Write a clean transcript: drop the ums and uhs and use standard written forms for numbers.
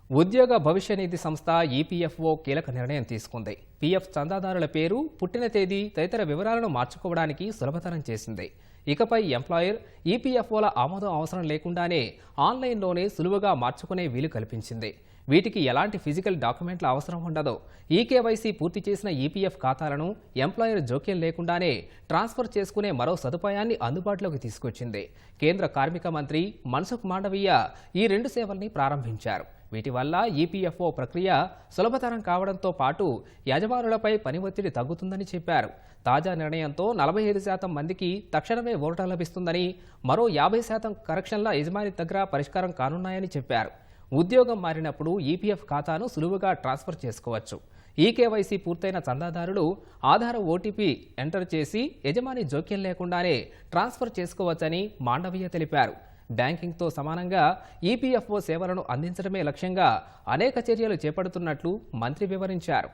ఉద్యోగ భవిష్య నిధి సంస్థ ఈపీఎఫ్ఓ కీలక నిర్ణయం తీసుకుంది. పీఎఫ్ చందాదారుల పేరు, పుట్టిన తేదీ తదితర వివరాలను మార్చుకోవడానికి సులభతరం చేసింది. ఇకపై ఎంప్లాయర్ ఈపీఎఫ్ఓల ఆమోదం అవసరం లేకుండానే ఆన్లైన్లోనే సులువుగా మార్చుకునే వీలు కల్పించింది. వీటికి ఎలాంటి ఫిజికల్ డాక్యుమెంట్ల అవసరం ఉండదు. ఈకేవైసీ పూర్తి చేసిన ఈపీఎఫ్ ఖాతాలను ఎంప్లాయర్ జోక్యం లేకుండానే ట్రాన్స్ఫర్ చేసుకునే మరో సదుపాయాన్ని అందుబాటులోకి తీసుకొచ్చింది. కేంద్ర కార్మిక మంత్రి మన్సుఖ్ మాండవీయ ఈ రెండు సేవల్ని ప్రారంభించారు. వీటి వల్ల ఈపీఎఫ్ఓ ప్రక్రియ సులభతరం కావడంతో పాటు యజమానులపై పని ఒత్తిడి తగ్గుతుందని చెప్పారు. తాజా నిర్ణయంతో 45% మందికి తక్షణమే ఊరట లభిస్తుందని, మరో 50% కరెక్షన్ల యజమాని దగ్గర పరిష్కారం కానున్నాయని చెప్పారు. ఉద్యోగం మారినప్పుడు ఈపీఎఫ్ ఖాతాను సులువుగా ట్రాన్స్ఫర్ చేసుకోవచ్చు. ఈకేవైసీ పూర్తయిన చందాదారులు ఆధార్ ఓటీపీ ఎంటర్ చేసి యజమాని జోక్యం లేకుండానే ట్రాన్స్ఫర్ చేసుకోవచ్చని మాండవీయ తెలిపారు. బ్యాంకింగ్తో సమానంగా ఈపీఎఫ్ఓ సేవలను అందించడమే లక్ష్యంగా అనేక చర్యలు చేపడుతున్నట్లు మంత్రి వివరించారు.